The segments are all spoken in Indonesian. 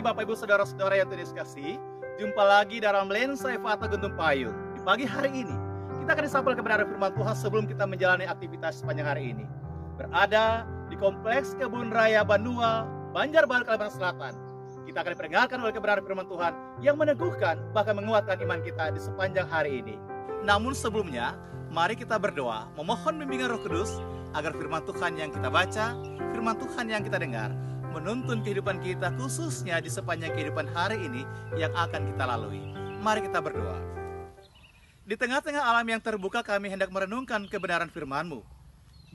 Bapak Ibu Saudara-saudara yang Tuhan Yesus kasih. Jumpa lagi dalam lensa Eva atau Guntung Payung. Di pagi hari ini kita akan disapa kebenaran firman Tuhan sebelum kita menjalani aktivitas sepanjang hari ini. Berada di Kompleks Kebun Raya Bandua, Banjarbaru, Kalimantan Selatan. Kita akan diperingatkan oleh kebenaran firman Tuhan yang meneguhkan bahkan menguatkan iman kita di sepanjang hari ini. Namun sebelumnya, mari kita berdoa memohon bimbingan Roh Kudus agar firman Tuhan yang kita baca, firman Tuhan yang kita dengar menuntun kehidupan kita khususnya di sepanjang kehidupan hari ini yang akan kita lalui. Mari kita berdoa. Di tengah-tengah alam yang terbuka kami hendak merenungkan kebenaran firman-Mu.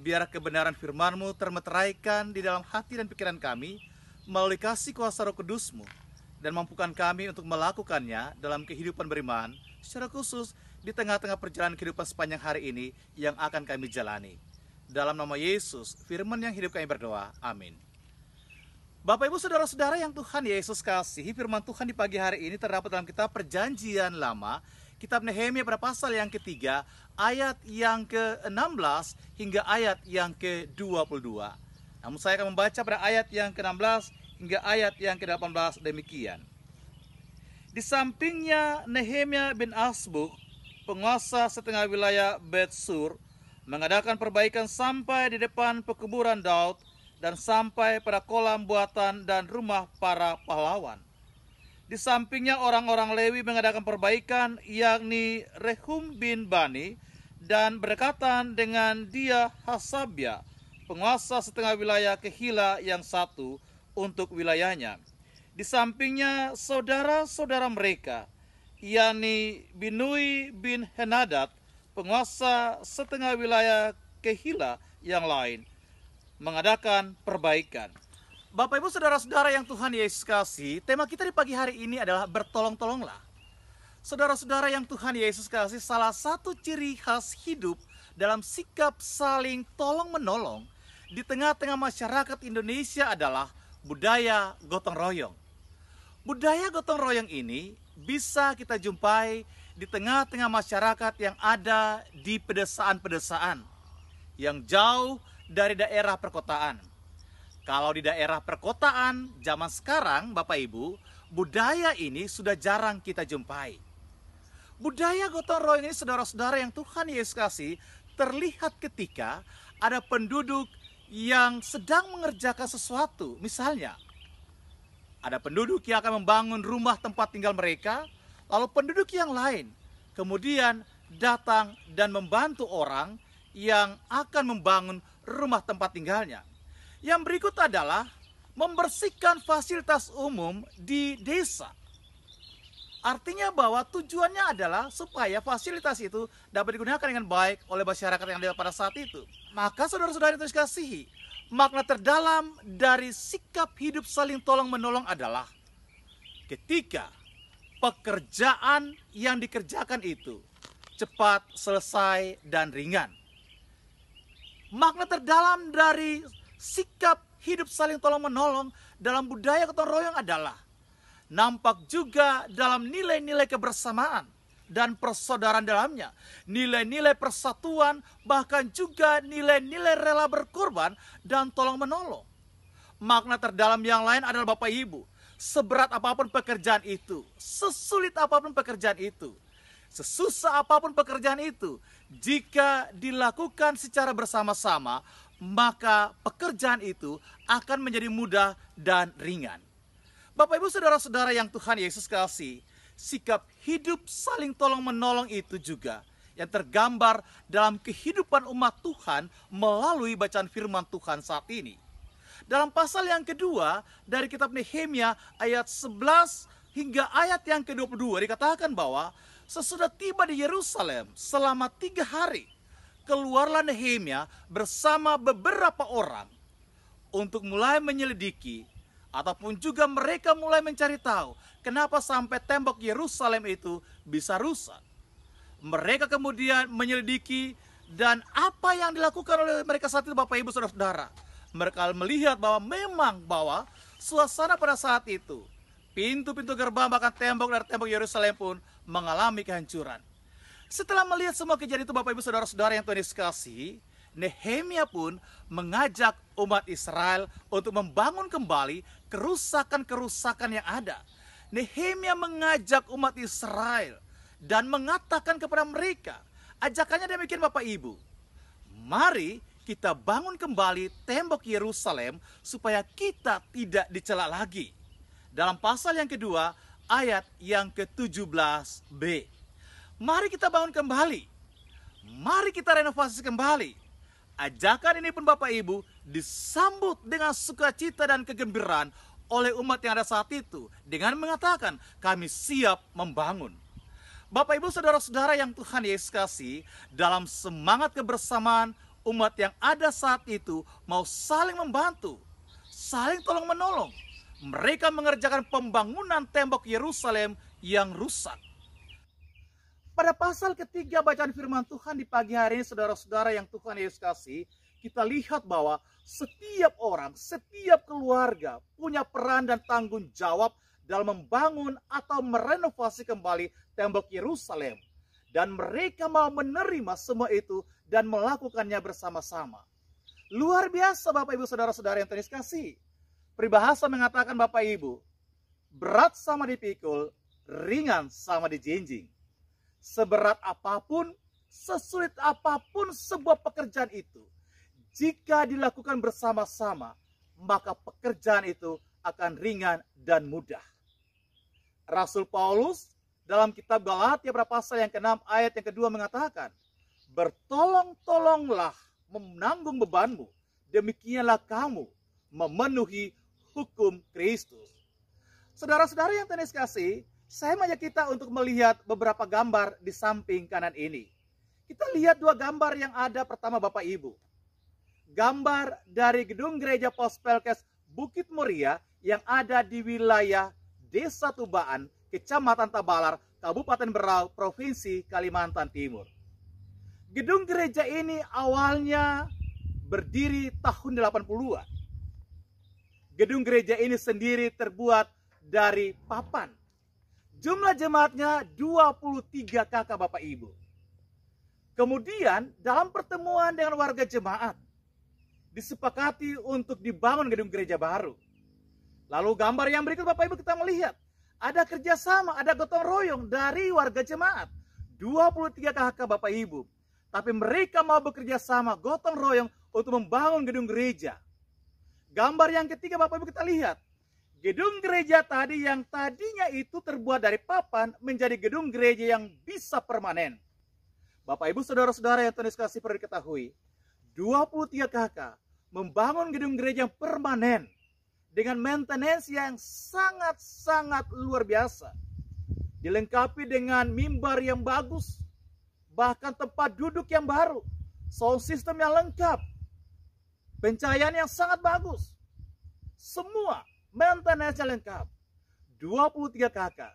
Biar kebenaran firman-Mu termeteraikan di dalam hati dan pikiran kami melalui kasih kuasa Roh Kudus-Mu dan mampukan kami untuk melakukannya dalam kehidupan beriman secara khusus di tengah-tengah perjalanan kehidupan sepanjang hari ini yang akan kami jalani. Dalam nama Yesus, firman yang hidup kami berdoa. Amin. Bapak Ibu Saudara-saudara yang Tuhan Yesus kasihi, firman Tuhan di pagi hari ini terdapat dalam kitab Perjanjian Lama, kitab Nehemia pada pasal yang ketiga, ayat yang ke-16 hingga ayat yang ke-22. Namun saya akan membaca pada ayat yang ke-16 hingga ayat yang ke-18 demikian. Di sampingnya Nehemia bin Azbuk, penguasa setengah wilayah Bet-Sur, mengadakan perbaikan sampai di depan pekuburan Daud dan sampai pada kolam buatan dan rumah para pahlawan. Di sampingnya orang-orang Lewi mengadakan perbaikan, yakni Rehum bin Bani, dan berdekatan dengan dia Hasabia, penguasa setengah wilayah Kehila yang satu untuk wilayahnya. Di sampingnya saudara-saudara mereka, yakni Binui bin Henadad, penguasa setengah wilayah Kehila yang lain, mengadakan perbaikan. Bapak Ibu Saudara-saudara yang Tuhan Yesus kasih, tema kita di pagi hari ini adalah bertolong-tolonglah. Saudara-saudara yang Tuhan Yesus kasih, salah satu ciri khas hidup dalam sikap saling tolong-menolong di tengah-tengah masyarakat Indonesia adalah budaya gotong royong. Budaya gotong royong ini bisa kita jumpai di tengah-tengah masyarakat yang ada di pedesaan-pedesaan yang jauh dari daerah perkotaan. Kalau di daerah perkotaan zaman sekarang, Bapak Ibu, budaya ini sudah jarang kita jumpai. Budaya gotong royong ini, saudara-saudara yang Tuhan Yesus kasih, terlihat ketika ada penduduk yang sedang mengerjakan sesuatu. Misalnya, ada penduduk yang akan membangun rumah tempat tinggal mereka, lalu penduduk yang lain kemudian datang dan membantu orang yang akan membangun rumah tempat tinggalnya. Yang berikut adalah membersihkan fasilitas umum di desa. Artinya bahwa tujuannya adalah supaya fasilitas itu dapat digunakan dengan baik oleh masyarakat yang ada pada saat itu. Maka saudara-saudara yang dikasihi, makna terdalam dari sikap hidup saling tolong-menolong adalah ketika pekerjaan yang dikerjakan itu cepat, selesai, dan ringan. Makna terdalam dari sikap hidup saling tolong-menolong dalam budaya gotong royong adalah nampak juga dalam nilai-nilai kebersamaan dan persaudaraan dalamnya, nilai-nilai persatuan, bahkan juga nilai-nilai rela berkorban dan tolong-menolong. Makna terdalam yang lain adalah Bapak Ibu, seberat apapun pekerjaan itu, sesulit apapun pekerjaan itu, sesusah apapun pekerjaan itu, jika dilakukan secara bersama-sama, maka pekerjaan itu akan menjadi mudah dan ringan. Bapak Ibu Saudara-saudara yang Tuhan Yesus kasih, sikap hidup saling tolong-menolong itu juga yang tergambar dalam kehidupan umat Tuhan melalui bacaan firman Tuhan saat ini. Dalam pasal yang kedua dari kitab Nehemia ayat 11 hingga ayat yang ke-22 dikatakan bahwa sesudah tiba di Yerusalem selama 3 hari, keluarlah Nehemia bersama beberapa orang untuk mulai menyelidiki ataupun juga mereka mulai mencari tahu kenapa sampai tembok Yerusalem itu bisa rusak. Mereka kemudian menyelidiki dan apa yang dilakukan oleh mereka saat itu, Bapak Ibu Saudara-saudara. Mereka melihat bahwa suasana pada saat itu, pintu-pintu gerbang bahkan tembok dari tembok Yerusalem pun mengalami kehancuran. Setelah melihat semua kejadian itu, Bapak Ibu Saudara-saudara yang Tuhan Yesus kasih, Nehemia pun mengajak umat Israel untuk membangun kembali kerusakan-kerusakan yang ada. Nehemia mengajak umat Israel dan mengatakan kepada mereka, ajakannya demikian Bapak Ibu, mari kita bangun kembali tembok Yerusalem supaya kita tidak dicela lagi. Dalam pasal yang kedua, ayat yang ke-17b. Mari kita bangun kembali. Mari kita renovasi kembali. Ajakan ini pun Bapak Ibu disambut dengan sukacita dan kegembiraan oleh umat yang ada saat itu dengan mengatakan, kami siap membangun. Bapak Ibu saudara-saudara yang Tuhan Yesus kasih, dalam semangat kebersamaan umat yang ada saat itu mau saling membantu, saling tolong menolong. Mereka mengerjakan pembangunan tembok Yerusalem yang rusak. Pada pasal ketiga bacaan firman Tuhan di pagi hari ini, saudara-saudara yang Tuhan Yesus kasih, kita lihat bahwa setiap orang, setiap keluarga punya peran dan tanggung jawab dalam membangun atau merenovasi kembali tembok Yerusalem. Dan mereka mau menerima semua itu dan melakukannya bersama-sama. Luar biasa Bapak Ibu saudara-saudara yang Tuhan Yesus kasih. Peribahasa mengatakan Bapak Ibu, berat sama dipikul, ringan sama dijinjing. Seberat apapun, sesulit apapun sebuah pekerjaan itu, jika dilakukan bersama-sama, maka pekerjaan itu akan ringan dan mudah. Rasul Paulus dalam kitab Galatia pada pasal yang ke-6 ayat yang kedua mengatakan, bertolong-tolonglah menanggung bebanmu, demikianlah kamu memenuhi hukum Kristus. Saudara-saudara yang Tuhan Yesus kasih, saya mengajak kita untuk melihat beberapa gambar di samping kanan ini. Kita lihat dua gambar yang ada. Pertama Bapak Ibu, gambar dari gedung gereja Pospelkes Bukit Muria yang ada di wilayah Desa Tubaan, Kecamatan Tabalar, Kabupaten Berau, Provinsi Kalimantan Timur. Gedung gereja ini awalnya berdiri tahun 80-an. Gedung gereja ini sendiri terbuat dari papan. Jumlah jemaatnya 23 kakak Bapak Ibu. Kemudian dalam pertemuan dengan warga jemaat, disepakati untuk dibangun gedung gereja baru. Lalu gambar yang berikut Bapak Ibu kita melihat, ada kerjasama, ada gotong royong dari warga jemaat. 23 kakak Bapak Ibu. Tapi mereka mau bekerja sama, gotong royong untuk membangun gedung gereja. Gambar yang ketiga Bapak Ibu kita lihat, gedung gereja tadi yang tadinya itu terbuat dari papan menjadi gedung gereja yang bisa permanen. Bapak Ibu saudara-saudara yang Tuhan Yesus kasih perlu diketahui, 23 kakak membangun gedung gereja yang permanen dengan maintenance yang sangat-sangat luar biasa. Dilengkapi dengan mimbar yang bagus, bahkan tempat duduk yang baru, sound system yang lengkap, pencahayaan yang sangat bagus. Semua maintenance lengkap. 23 kakak.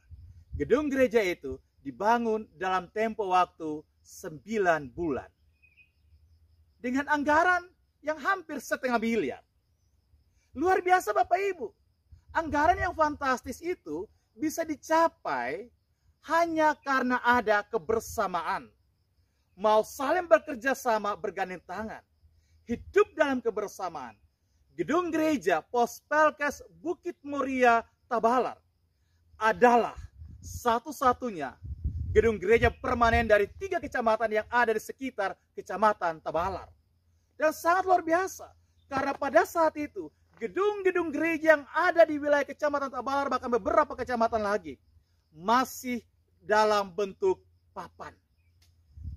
Gedung gereja itu dibangun dalam tempo waktu 9 bulan. Dengan anggaran yang hampir setengah miliar. Luar biasa Bapak Ibu. Anggaran yang fantastis itu bisa dicapai hanya karena ada kebersamaan. Mau saling bekerja sama, bergandeng tangan. Hidup dalam kebersamaan. Gedung gereja Pospelkes Bukit Muria Tabalar adalah satu-satunya gedung gereja permanen dari 3 kecamatan yang ada di sekitar kecamatan Tabalar. Dan sangat luar biasa, karena pada saat itu gedung-gedung gereja yang ada di wilayah kecamatan Tabalar, bahkan beberapa kecamatan lagi, masih dalam bentuk papan.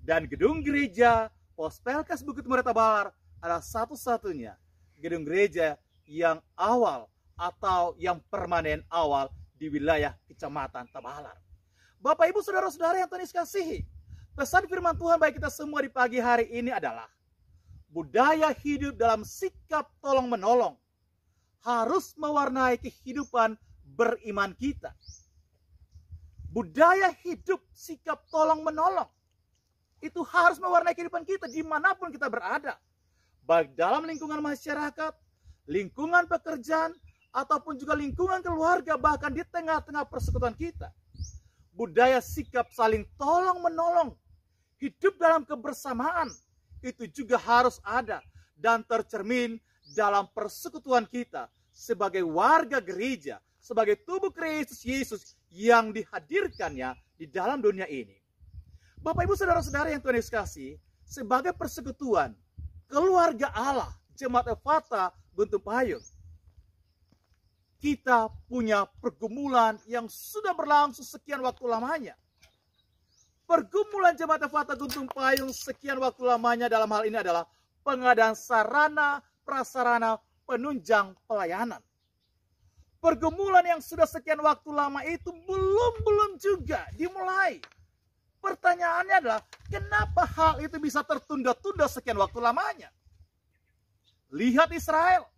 Dan gedung gereja Pospelkes Bukit Muria Tabalar adalah satu-satunya gedung gereja yang awal atau yang permanen awal di wilayah kecamatan Tabalar. Bapak Ibu saudara-saudara yang Tuhan Yesus kasihi, pesan firman Tuhan bagi kita semua di pagi hari ini adalah budaya hidup dalam sikap tolong menolong harus mewarnai kehidupan beriman kita. Budaya hidup sikap tolong menolong itu harus mewarnai kehidupan kita dimanapun kita berada. Baik dalam lingkungan masyarakat, lingkungan pekerjaan, ataupun juga lingkungan keluarga, bahkan di tengah-tengah persekutuan kita. Budaya sikap saling tolong-menolong, hidup dalam kebersamaan, itu juga harus ada dan tercermin dalam persekutuan kita sebagai warga gereja, sebagai tubuh Kristus Yesus yang dihadirkannya di dalam dunia ini. Bapak Ibu Saudara-saudara yang Tuhan Yesus kasih, sebagai persekutuan keluarga Allah, Jemaat Ephatha Gunung Payung, kita punya pergumulan yang sudah berlangsung sekian waktu lamanya. Pergumulan Jemaat Ephatha Gunung Payung sekian waktu lamanya dalam hal ini adalah pengadaan sarana, prasarana, penunjang pelayanan. Pergumulan yang sudah sekian waktu lama itu belum juga dimulai. Pertanyaannya adalah, kenapa hal itu bisa tertunda-tunda sekian waktu lamanya? Lihat Israel.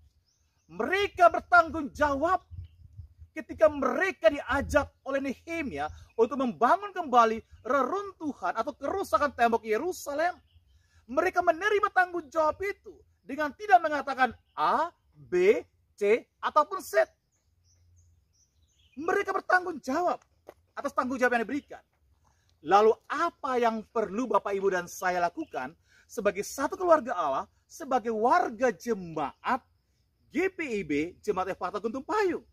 Mereka bertanggung jawab ketika mereka diajak oleh Nehemia untuk membangun kembali reruntuhan atau kerusakan tembok Yerusalem. Mereka menerima tanggung jawab itu dengan tidak mengatakan A, B, C, ataupun Z. Mereka bertanggung jawab atas tanggung jawab yang diberikan. Lalu apa yang perlu Bapak, Ibu, dan saya lakukan sebagai satu keluarga Allah, sebagai warga jemaat GPIB, Jemaat Ephatha Gunung Payung?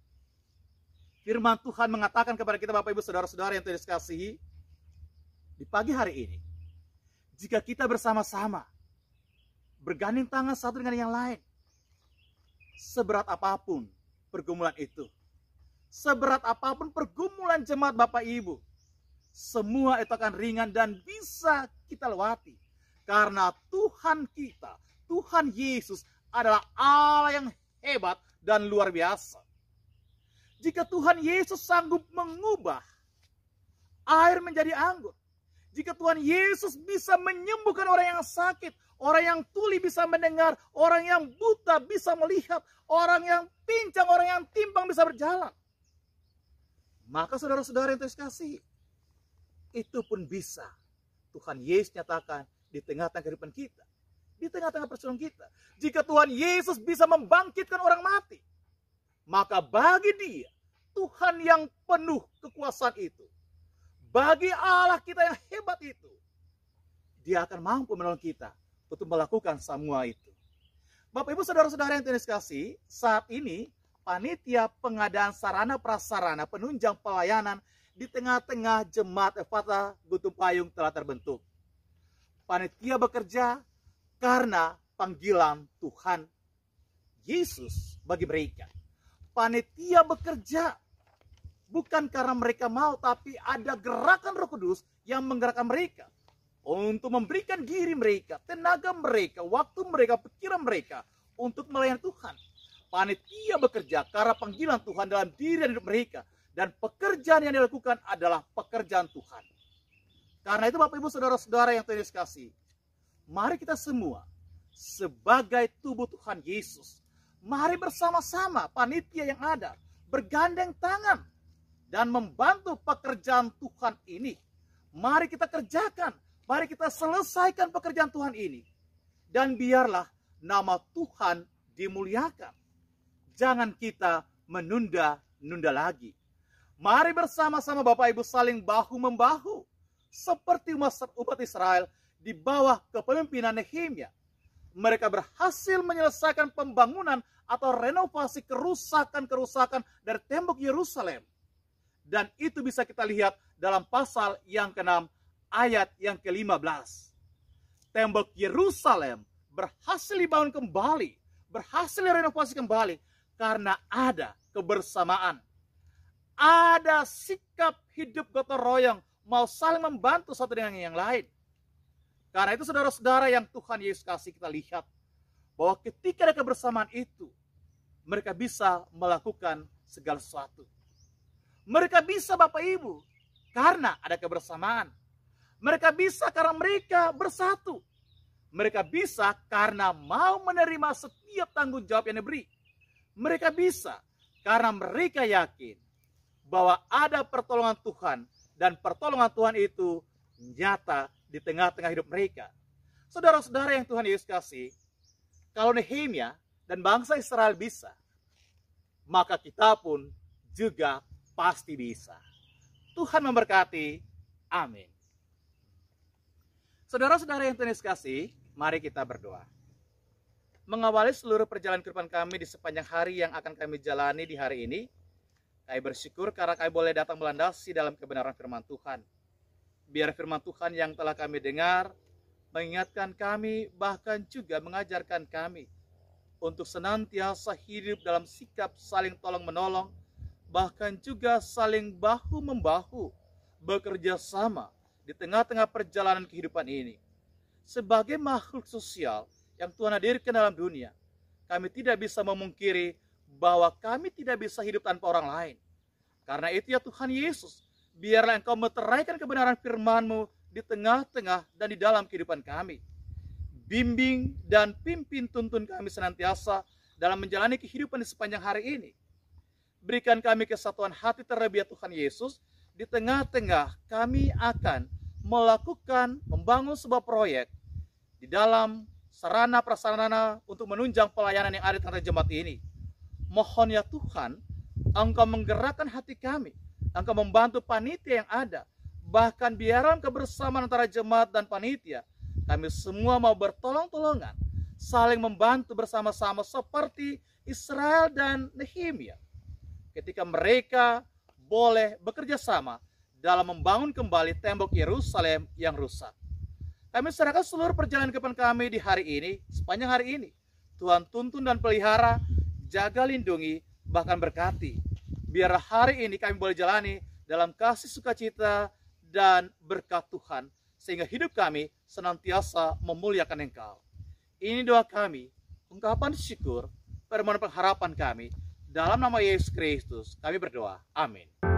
Firman Tuhan mengatakan kepada kita, Bapak, Ibu, Saudara-saudara yang Tuhan kasihi, di pagi hari ini, jika kita bersama-sama bergandeng tangan satu dengan yang lain, seberat apapun pergumulan itu, seberat apapun pergumulan jemaat Bapak Ibu, semua itu akan ringan dan bisa kita lewati. Karena Tuhan kita, Tuhan Yesus adalah Allah yang hebat dan luar biasa. Jika Tuhan Yesus sanggup mengubah air menjadi anggur, jika Tuhan Yesus bisa menyembuhkan orang yang sakit, orang yang tuli bisa mendengar, orang yang buta bisa melihat, orang yang pincang, orang yang timpang bisa berjalan, maka saudara-saudara yang Tuhan kasih, itu pun bisa Tuhan Yesus nyatakan di tengah-tengah kehidupan kita, di tengah-tengah persoalan kita. Jika Tuhan Yesus bisa membangkitkan orang mati, maka bagi Dia, Tuhan yang penuh kekuasaan itu, bagi Allah kita yang hebat itu, Dia akan mampu menolong kita untuk melakukan semua itu. Bapak, Ibu, Saudara-saudara yang Tuhan kasih, saat ini panitia pengadaan sarana prasarana penunjang pelayanan di tengah-tengah Jemaat Ephatha Gunung Payung telah terbentuk. Panitia bekerja karena panggilan Tuhan Yesus bagi mereka. Panitia bekerja bukan karena mereka mau, tapi ada gerakan Roh Kudus yang menggerakkan mereka untuk memberikan diri mereka, tenaga mereka, waktu mereka, pikiran mereka untuk melayani Tuhan. Panitia bekerja karena panggilan Tuhan dalam diri dan hidup mereka, dan pekerjaan yang dilakukan adalah pekerjaan Tuhan. Karena itu Bapak, Ibu, Saudara-saudara yang Tuhan kasih, mari kita semua sebagai tubuh Tuhan Yesus, mari bersama-sama panitia yang ada bergandeng tangan dan membantu pekerjaan Tuhan ini. Mari kita kerjakan, mari kita selesaikan pekerjaan Tuhan ini, dan biarlah nama Tuhan dimuliakan. Jangan kita menunda-nunda lagi. Mari bersama-sama Bapak Ibu saling bahu-membahu seperti umat Israel di bawah kepemimpinan Nehemia. Mereka berhasil menyelesaikan pembangunan atau renovasi kerusakan-kerusakan dari tembok Yerusalem. Dan itu bisa kita lihat dalam pasal yang ke-6 ayat yang ke-15. Tembok Yerusalem berhasil dibangun kembali, berhasil direnovasi kembali karena ada kebersamaan. Ada sikap hidup gotong royong, mau saling membantu satu dengan yang lain. Karena itu saudara-saudara yang Tuhan Yesus kasih, kita lihat bahwa ketika ada kebersamaan itu, mereka bisa melakukan segala sesuatu. Mereka bisa Bapak Ibu karena ada kebersamaan. Mereka bisa karena mereka bersatu. Mereka bisa karena mau menerima setiap tanggung jawab yang diberi. Mereka bisa karena mereka yakin bahwa ada pertolongan Tuhan, dan pertolongan Tuhan itu nyata di tengah-tengah hidup mereka. Saudara-saudara yang Tuhan Yesus kasih, kalau Nehemia dan bangsa Israel bisa, maka kita pun juga pasti bisa. Tuhan memberkati. Amin. Saudara-saudara yang Tuhan Yesus kasih, Mari kita berdoa. Mengawali seluruh perjalanan kehidupan kami di sepanjang hari yang akan kami jalani di hari ini, kami bersyukur karena kami boleh datang melandasi dalam kebenaran firman Tuhan. Biar firman Tuhan yang telah kami dengar mengingatkan kami, bahkan juga mengajarkan kami untuk senantiasa hidup dalam sikap saling tolong-menolong, bahkan juga saling bahu-membahu, bekerja sama di tengah-tengah perjalanan kehidupan ini. Sebagai makhluk sosial yang Tuhan hadirkan dalam dunia, kami tidak bisa memungkiri bahwa kami tidak bisa hidup tanpa orang lain. Karena itu ya Tuhan Yesus, biarlah Engkau meteraikan kebenaran firman-Mu di tengah-tengah dan di dalam kehidupan kami. Bimbing dan pimpin tuntun kami senantiasa dalam menjalani kehidupan di sepanjang hari ini. Berikan kami kesatuan hati terlebih ya Tuhan Yesus, di tengah-tengah kami akan melakukan, membangun sebuah proyek di dalam sarana prasarana untuk menunjang pelayanan yang ada di antara jemaat ini. Mohon ya Tuhan, Engkau menggerakkan hati kami, Engkau membantu panitia yang ada, bahkan biarlah kebersamaan antara jemaat dan panitia, kami semua mau bertolong-tolongan, saling membantu bersama-sama seperti Israel dan Nehemia. Ketika mereka boleh bekerja sama dalam membangun kembali tembok Yerusalem yang rusak. Kami serahkan seluruh perjalanan kehidupan kami di hari ini, sepanjang hari ini. Tuhan tuntun dan pelihara, jaga lindungi, bahkan berkati. Biar hari ini kami boleh jalani dalam kasih sukacita dan berkat Tuhan, sehingga hidup kami senantiasa memuliakan Engkau. Ini doa kami, ungkapan syukur, permohonan pengharapan kami. Dalam nama Yesus Kristus kami berdoa. Amin.